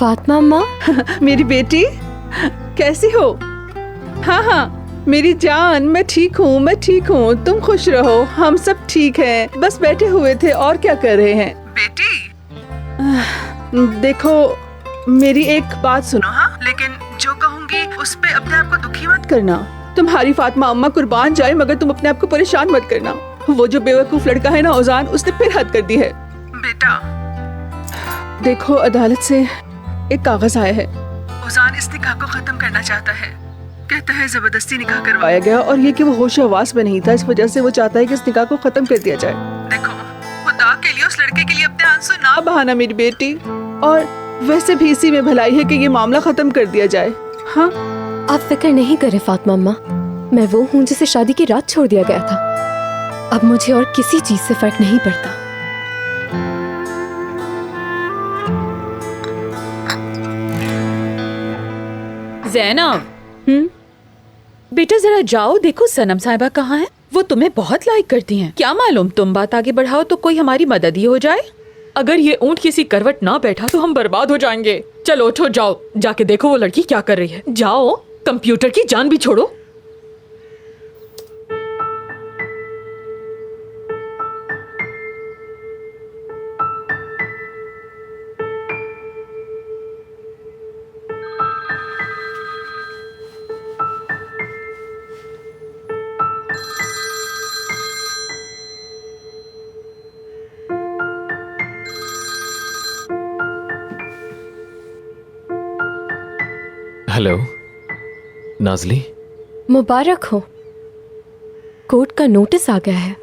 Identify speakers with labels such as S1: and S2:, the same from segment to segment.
S1: फातिमा माँ।
S2: मेरी बेटी कैसी हो? हाँ मेरी जान, मैं ठीक हूँ, तुम खुश रहो, हम सब ठीक हैं, बस बैठे हुए थे और क्या कर रहे हैं। बेटी देखो मेरी एक बात सुनो, हाँ, लेकिन जो कहूँगी उस पे अपने आप को दुखी मत करना। तुम्हारी फातिमा अम्मा कुर्बान जाए मगर तुम अपने आप को परेशान मत करना। वो जो बेवकूफ लड़का है ना उजान, उसने फिर हद कर दी है। बेटा देखो अदालत से एक कागज आया है, उजान इस निकाह को खत्म करना चाहता है। कहता है जबरदस्ती निकाह करवाया गया और ये कि वो होश हवास में नहीं था, इस वजह से वो चाहता है कि इस निकाह को खत्म कर दिया जाए। देखो खुदा के लिए उस लड़के के लिए अपने आंसू ना बहाना मेरी बेटी, और वैसे भी इसी में भलाई है कि ये मामला खत्म कर दिया जाए। हाँ
S1: आप फिक्र नहीं करें फातिमा अम्मा, मैं वो हूँ जिसे शादी की रात छोड़ दिया गया था। अब मुझे और किसी चीज से फर्क नहीं पड़ता।
S3: ज़ैनब, बेटा जरा जाओ देखो सनम साहिबा कहाँ है। वो तुम्हें बहुत लाइक करती हैं। क्या मालूम तुम बात आगे बढ़ाओ तो कोई हमारी मदद ही हो जाए। अगर ये ऊंट किसी करवट ना बैठा तो हम बर्बाद हो जाएंगे। चलो उठो, जाओ जाके देखो वो लड़की क्या कर रही है। जाओ, कंप्यूटर की जान भी छोड़ो।
S4: हेलो नाज़ली,
S1: मुबारक हो, कोर्ट का नोटिस आ गया है।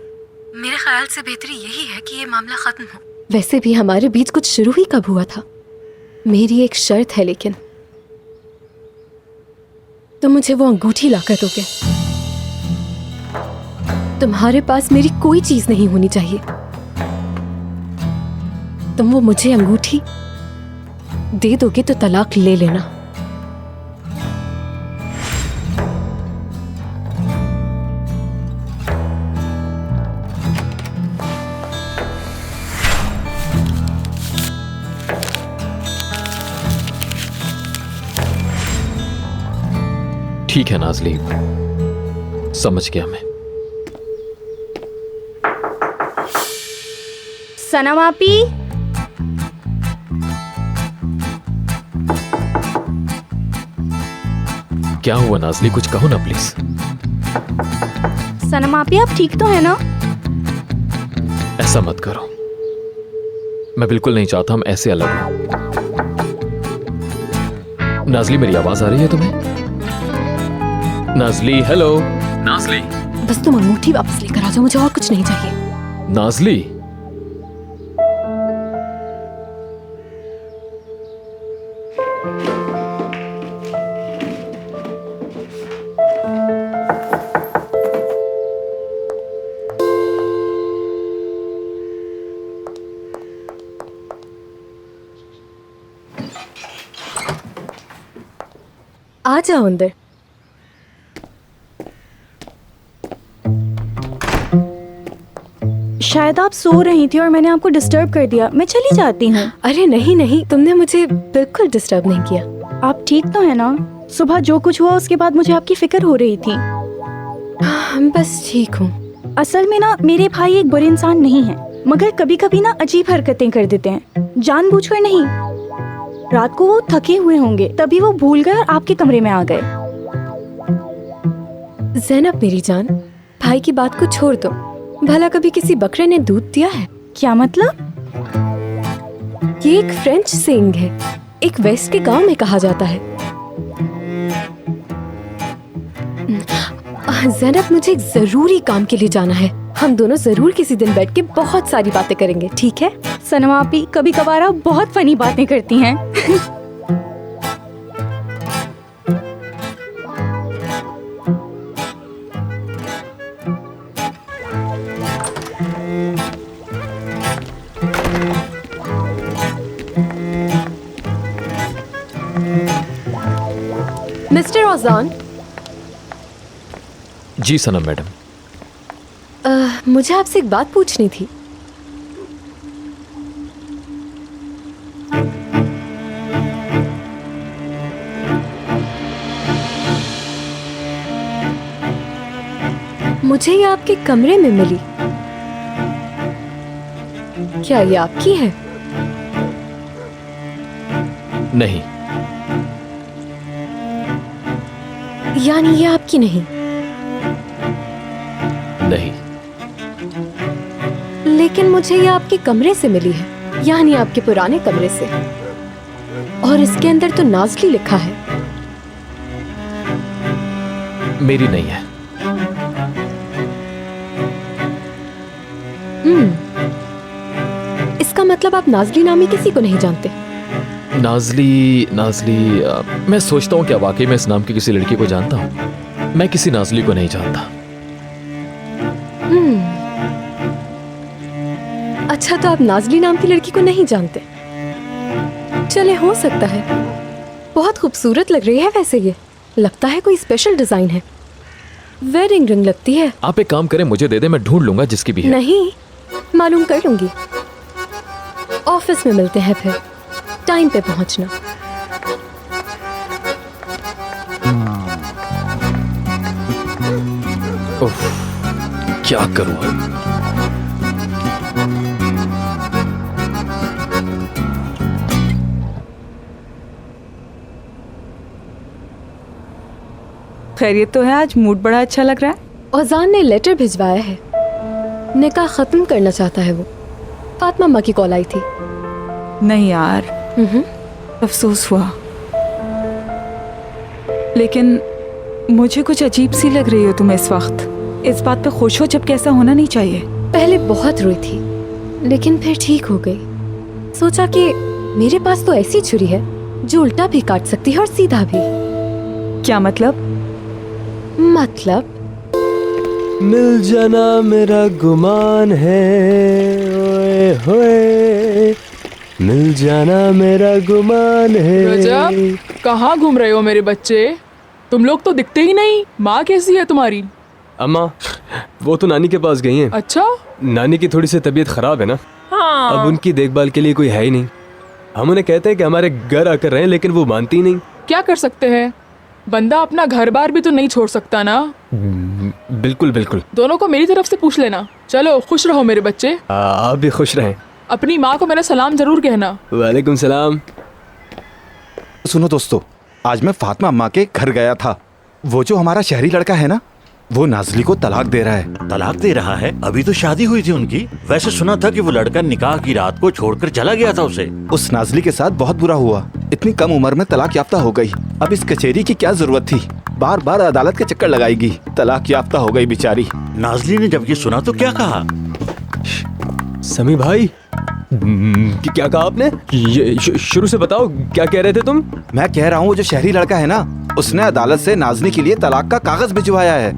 S1: मेरे ख्याल से बेहतरी यही है कि ये मामला खत्म हो। वैसे भी हमारे बीच कुछ शुरू ही कब हुआ था। मेरी एक शर्त है, लेकिन तुम मुझे वो अंगूठी लाकर दोगे। तुम्हारे पास मेरी कोई चीज नहीं होनी चाहिए। तुम वो मुझे अंगूठी दे दोगे तो तलाक ले लेना।
S4: ठीक है नाज़ली, समझ गया मैं।
S5: सनम आपी,
S4: क्या हुआ नाज़ली, कुछ कहो ना प्लीज।
S5: सनम आपी आप ठीक तो है ना?
S4: ऐसा मत करो, मैं बिल्कुल नहीं चाहता हम ऐसे अलग हों। नाज़ली मेरी आवाज आ रही है तुम्हें? नाज़ली, हेलो नाज़ली।
S1: बस तुम अंगूठी वापस लेकर आ जाओ, मुझे और कुछ नहीं चाहिए।
S4: नाज़ली,
S1: आ जाओ अंदर।
S5: शायद आप सो रही थी और मैंने आपको डिस्टर्ब कर दिया, मैं चली जाती हूँ।
S1: अरे नहीं नहीं, तुमने मुझे बिल्कुल डिस्टर्ब नहीं किया।
S5: आप ठीक तो है ना? सुबह जो कुछ हुआ उसके बाद मुझे आपकी फिक्र हो रही थी।
S1: बस ठीक हूँ।
S5: असल में ना मेरे भाई एक बुरे इंसान नहीं है, मगर कभी कभी ना अजीब हरकतें कर देते हैं, जानबूझकर नहीं। रात को वो थके हुए होंगे, तभी वो भूल गए और आपके कमरे में आ गए।
S1: ज़ैनब मेरी जान, भाई की बात को छोड़ दो। भला कभी किसी बकरे ने दूध दिया है?
S5: क्या मतलब?
S1: ये एक फ्रेंच सेइंग है, एक वेस्ट के गांव में कहा जाता है। ज़ैनब मुझे एक जरूरी काम के लिए जाना है। हम दोनों जरूर किसी दिन बैठ के बहुत सारी बातें करेंगे, ठीक है?
S5: सनम आपी कभी कभार आप बहुत फनी बातें करती हैं।
S1: मिस्टर औजान।
S4: जी सनम मैडम।
S1: मुझे आपसे एक बात पूछनी थी। मुझे ये आपके कमरे में मिली। क्या ये आपकी है?
S4: नहीं।
S1: यानी ये आपकी नहीं?
S4: नहीं।
S1: लेकिन मुझे ये आपके कमरे से मिली है, यानी आपके पुराने कमरे से। और इसके अंदर तो नाज़ली लिखा है।
S4: मेरी नहीं है।
S1: इसका मतलब आप नाज़ली नामी किसी को नहीं जानते?
S4: नाज़ली नाज़ली मैं सोचता हूँ क्या वाकई में इस नाम की किसी लड़की को जानता हूँ। मैं किसी नाज़ली को नहीं जानता।
S1: अच्छा, तो आप नाज़ली नाम की लड़की को नहीं जानते? चले, हो सकता है। बहुत खूबसूरत लग रही है वैसे ये। लगता है कोई स्पेशल डिजाइन है। वेडिंग रिंग लगती है।
S4: आप एक काम करें, मुझे दे दे, मैं ढूंढ लूंगा जिसकी भी है।
S1: नहीं, मालूम कर लूंगी। ऑफिस में मिलते हैं फिर। टाइम पे पहुंचना।
S4: उफ, क्या करूं अब?
S5: खैरियत तो है? आज मूड बड़ा अच्छा लग रहा है।
S1: औजान ने लेटर भिजवाया है। निकाह खत्म करना चाहता है वो। फातिमा अम्मा की कॉल आई थी।
S5: नहीं यार, अफसोस हुआ। लेकिन मुझे कुछ अजीब सी लग रही हो तुम इस वक्त। इस बात पे खुश हो जबकि ऐसा होना नहीं चाहिए।
S1: पहले बहुत रोई थी, लेकिन फिर ठीक हो गई। सोचा कि मेरे पास तो ऐसी छुरी है जो उल्टा भी काट सकती है और सीधा भी।
S5: क्या मतलब?
S6: मिल जाना मेरा गुमान है, ओए होए, मिल जाना मेरा गुमान है।
S2: रजब, कहाँ घूम रहे हो मेरे बच्चे? तुम लोग तो दिखते ही नहीं। माँ कैसी है तुम्हारी?
S6: अम्मा वो तो नानी के पास गई हैं।
S2: अच्छा।
S6: नानी की थोड़ी सी तबीयत खराब है ना।
S2: हाँ।
S6: अब उनकी देखभाल के लिए कोई है ही नहीं। हम उन्हें कहते हैं कि हमारे घर आकर रहें, लेकिन वो मानती ही नहीं।
S2: क्या कर सकते हैं, बंदा अपना घर बार भी तो नहीं छोड़ सकता ना।
S6: बिल्कुल बिल्कुल।
S2: दोनों को मेरी तरफ से पूछ लेना। चलो, खुश रहो मेरे बच्चे।
S6: आप भी खुश रहें।
S2: अपनी माँ को मेरा सलाम जरूर कहना।
S6: वालेकुम सलाम।
S7: सुनो दोस्तों, आज मैं फातिमा अम्मा के घर गया था। वो जो हमारा शहरी लड़का है ना, वो नाज़ली को तलाक दे रहा है।
S8: तलाक दे रहा है? अभी तो शादी हुई थी उनकी। वैसे सुना था कि वो लड़का निकाह की रात को छोड़कर चला गया था उसे।
S7: उस नाज़ली के साथ बहुत बुरा हुआ। इतनी कम उम्र में तलाक याफ्ता हो गई। अब इस कचेरी की क्या जरूरत थी? बार बार अदालत के चक्कर लगाएगी। तलाक याफ्ता हो गई बेचारी।
S8: नाज़ली ने जब ये सुना तो क्या कहा?
S6: समी भाई, क्या कहा आपने? ये शुरू से बताओ, क्या कह रहे थे तुम?
S7: मैं कह रहा हूँ वो जो शहरी लड़का है ना, उसने अदालत से नाज़ली के लिए तलाक का कागज भिजवाया है।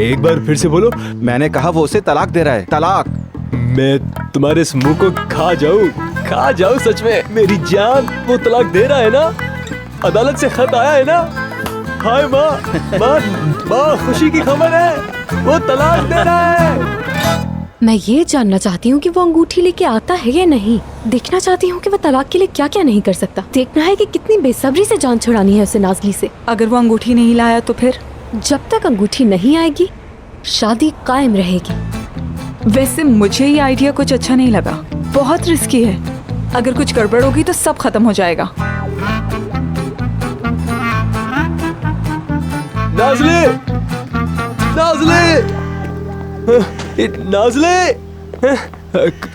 S6: एक बार फिर से बोलो।
S7: मैंने कहा वो उसे तलाक दे रहा है। तलाक।
S6: मैं तुम्हारे इस मुंह को खा जाऊं सच में। मेरी जान, वो तलाक दे रहा है ना? अदालत से खत आया है ना? हाय माँ, माँ खुशी की खबर है, वो तलाक दे रहा है।
S1: मैं ये जानना चाहती हूँ कि वो अंगूठी लेके आता है या नहीं। देखना चाहती हूँ कि वो तलाक के लिए क्या क्या नहीं कर सकता। देखना है कि कितनी बेसब्री से जान छुड़ानी है उसे नाज़ली से।
S5: अगर वो अंगूठी नहीं लाया तो फिर?
S1: जब तक अंगूठी नहीं आएगी, शादी कायम रहेगी।
S5: वैसे मुझे ये आइडिया कुछ अच्छा नहीं लगा। बहुत रिस्की है। अगर कुछ गड़बड़ होगी तो सब खत्म हो जाएगा।
S6: नाज़ली,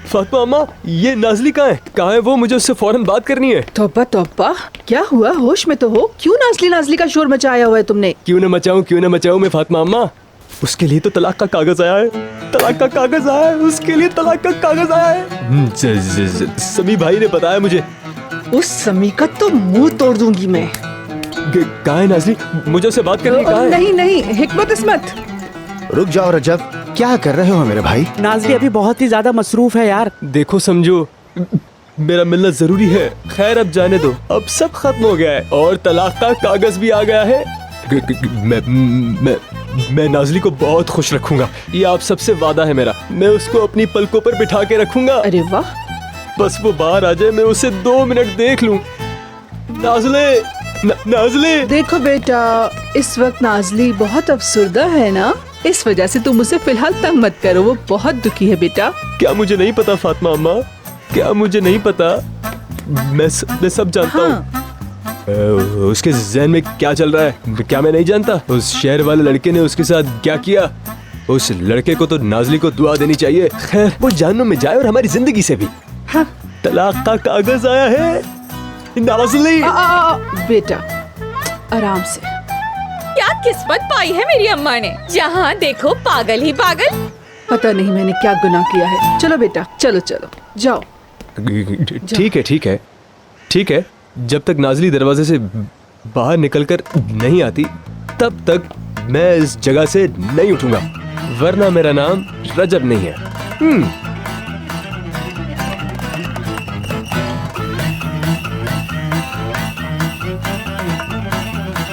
S6: फातिमा अम्मा, ये नाज़ली कहाँ है? वो मुझे उससे फौरन बात करनी है।
S2: तौबा तौबा, क्या हुआ? होश में तो हो। क्यों नाज़ली का शोर मचाया हुआ है तुमने?
S6: क्यों न मचाऊं मैं फातिमा अम्मा। उसके लिए तो तलाक का कागज आया है। उसके लिए तलाक का कागज आया है। समी भाई ने बताया मुझे।
S2: उस समी का तो मुंह तोड़ दूंगी मैं।
S6: कहाँ है नाज़ली? मुझे उससे बात करनी। कहाँ है?
S2: नहीं, हिकमत इस्मत।
S7: रुक जाओ रजब, क्या कर रहे हो मेरे भाई?
S9: नाज़ली अभी बहुत ही ज्यादा मसरूफ है यार।
S6: देखो समझो, मेरा मिलना जरूरी है। खैर अब जाने दो, अब सब खत्म हो गया है और तलाक का कागज भी आ गया है। मैं नाज़ली को बहुत खुश रखूंगा, ये आप सबसे वादा है मेरा। मैं उसको अपनी पलकों पर बिठा के रखूंगा।
S2: अरे वाह।
S6: बस वो बाहर आ जाए, मैं उसे 2 मिनट देख लूं। नाज़ली, नाजली।
S2: देखो बेटा, इस वक्त नाजली बहुत अफसुर्दा है ना, इस वजह से तुम उसे फिलहाल तंग मत करो, वो बहुत दुखी है बेटा।
S6: क्या मुझे नहीं पता फातिमा अम्मा, क्या मुझे नहीं पता? मैं सब जानता हूँ। उसके ज़हन में क्या चल रहा है क्या मैं नहीं जानता? उस शहर वाले लड़के ने उसके साथ क्या किया? उस लड़के को तो नाजली को दुआ देनी चाहिए। खैर वो जहन्नुम में जाए और हमारी जिंदगी से भी। हाँ, तलाक का कागज आया है नाजली।
S2: बेटा आराम से।
S3: क्या किस्मत पाई है मेरी अम्मा ने, जहाँ देखो पागल ही पागल।
S2: पता नहीं मैंने क्या गुनाह किया है। चलो बेटा, चलो चलो जाओ।
S6: ठीक है ठीक है ठीक है, जब तक नाजली दरवाजे से बाहर निकलकर नहीं आती तब तक मैं इस जगह से नहीं उठूंगा, वरना मेरा नाम रजब नहीं है।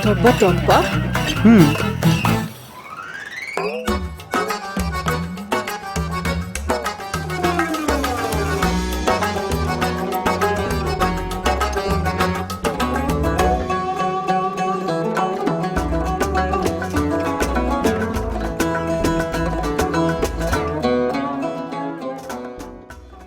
S2: तौबा तौबा।